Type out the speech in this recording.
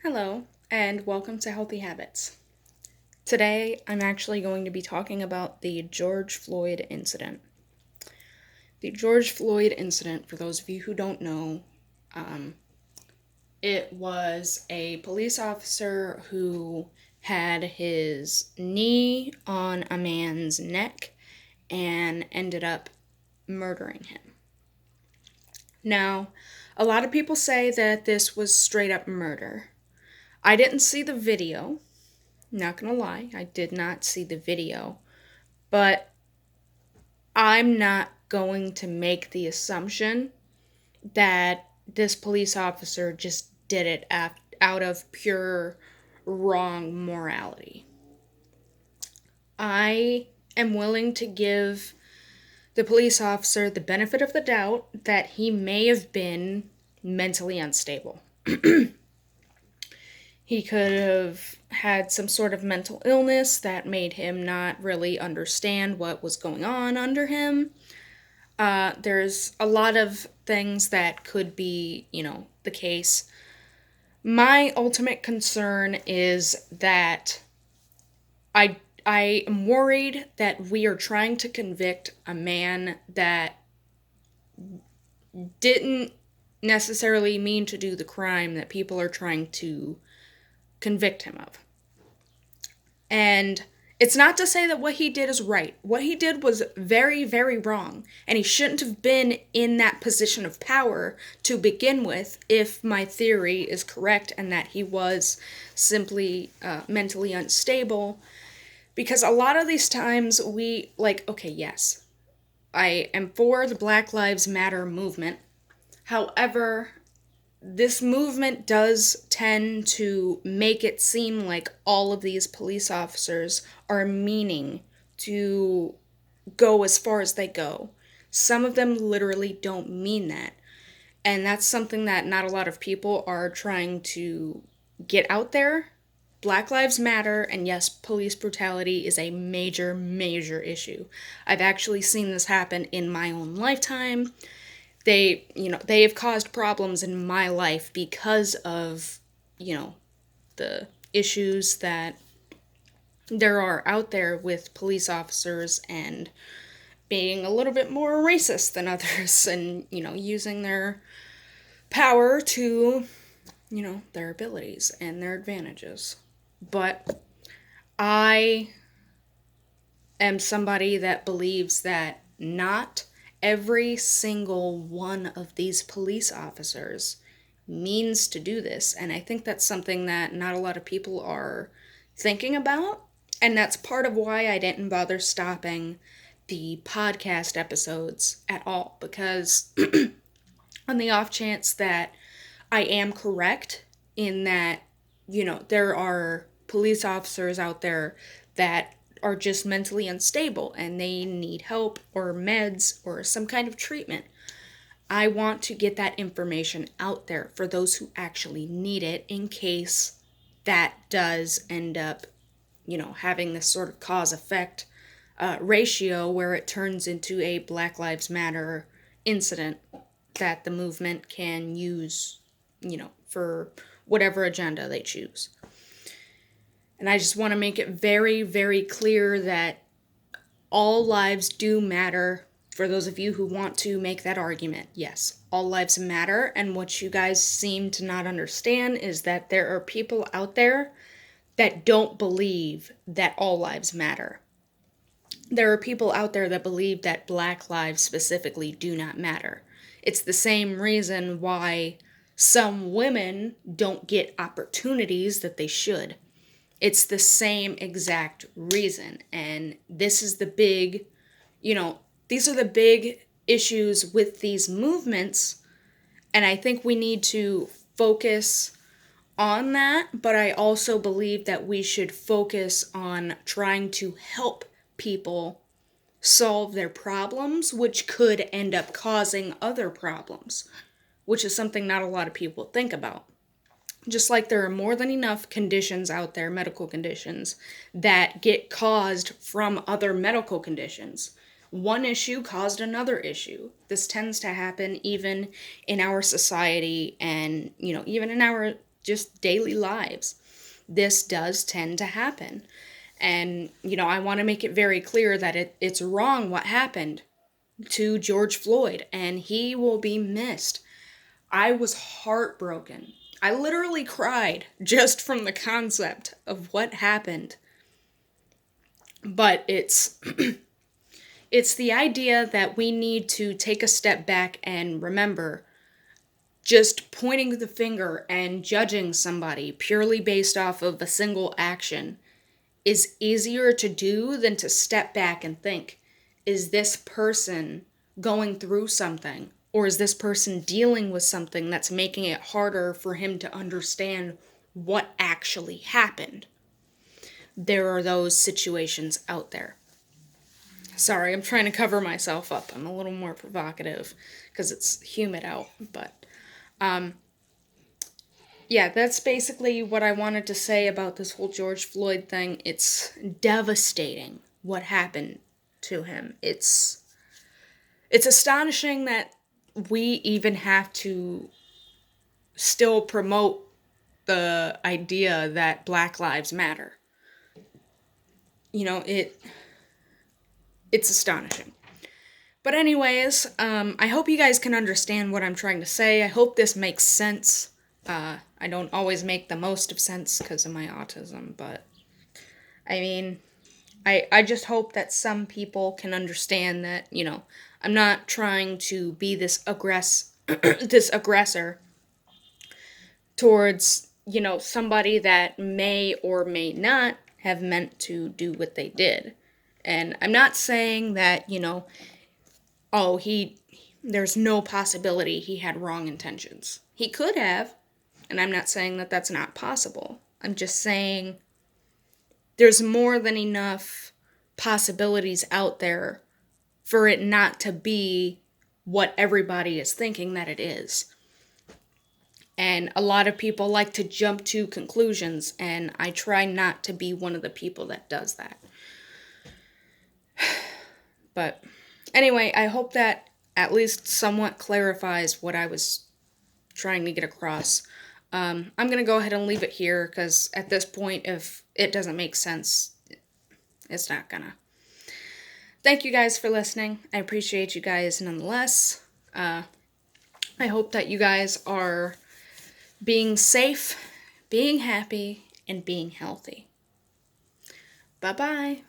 Hello, and welcome to Healthy Habits. Today, I'm actually going to be talking about the George Floyd incident. The George Floyd incident, for those of you who don't know, um, it was a police officer who had his knee on a man's neck and ended up murdering him. Now, a lot of people say that this was straight up murder. I didn't see the video. Not gonna lie, I did not see the video, but I'm not going to make the assumption that this police officer just did it out of pure wrong morality. I am willing to give the police officer the benefit of the doubt that he may have been mentally unstable. He could have had some sort of mental illness that made him not really understand what was going on under him. There's a lot of things that could be, the case. My ultimate concern is that I am worried that we are trying to convict a man that didn't necessarily mean to do the crime that people are trying to convict him of. And it's not to say that what he did is right. What he did was very, very wrong. And he shouldn't have been in that position of power to begin with, if my theory is correct and that he was simply mentally unstable. Because a lot of these times okay, yes, I am for the Black Lives Matter movement. However, this movement does tend to make it seem like all of these police officers are meaning to go as far as they go. Some of them literally don't mean that. And that's something that not a lot of people are trying to get out there. Black Lives Matter, and yes, police brutality is a major, major issue. I've actually seen this happen in my own lifetime. They have caused problems in my life because of, the issues that there are out there with police officers and being a little bit more racist than others and, using their power to, their abilities and their advantages. But I am somebody that believes that not every single one of these police officers means to do this. And I think that's something that not a lot of people are thinking about. And that's part of why I didn't bother stopping the podcast episodes at all. Because on the off chance that I am correct in that, there are police officers out there that are just mentally unstable and they need help or meds or some kind of treatment. I want to get that information out there for those who actually need it in case that does end up, having this sort of cause-effect ratio where it turns into a Black Lives Matter incident that the movement can use, for whatever agenda they choose. And I just want to make it very, very clear that all lives do matter. For those of you who want to make that argument, yes, all lives matter. And what you guys seem to not understand is that there are people out there that don't believe that all lives matter. There are people out there that believe that Black lives specifically do not matter. It's the same reason why some women don't get opportunities that they should. It's the same exact reason. And this is the big, these are the big issues with these movements. And I think we need to focus on that. But I also believe that we should focus on trying to help people solve their problems, which could end up causing other problems, which is something not a lot of people think about. Just like there are more than enough conditions out there, medical conditions, that get caused from other medical conditions. One issue caused another issue. This tends to happen even in our society and, even in our just daily lives, this does tend to happen. And, I want to make it very clear that it's wrong what happened to George Floyd, and he will be missed. I was heartbroken. I literally cried just from the concept of what happened. But it's it's the idea that we need to take a step back and remember, just pointing the finger and judging somebody purely based off of a single action is easier to do than to step back and think, is this person going through something? Or is this person dealing with something that's making it harder for him to understand what actually happened? There are those situations out there. Sorry, I'm trying to cover myself up. I'm a little more provocative because it's humid out. But, yeah, that's basically what I wanted to say about this whole George Floyd thing. It's devastating what happened to him. It's astonishing that we even have to still promote the idea that Black Lives Matter. It's astonishing. But anyways, I hope you guys can understand what I'm trying to say. I hope this makes sense. I don't always make the most of sense because of my autism, but I mean, I just hope that some people can understand that, I'm not trying to be this this aggressor towards, somebody that may or may not have meant to do what they did. And I'm not saying that, oh, there's no possibility he had wrong intentions. He could have, and I'm not saying that that's not possible. I'm just saying there's more than enough possibilities out there for it not to be what everybody is thinking that it is. And a lot of people like to jump to conclusions, and I try not to be one of the people that does that. But anyway, I hope that at least somewhat clarifies what I was trying to get across. I'm going to go ahead and leave it here because at this point, if it doesn't make sense, it's not gonna. Thank you guys for listening. I appreciate you guys nonetheless. I hope that you guys are being safe, being happy, and being healthy. Bye-bye.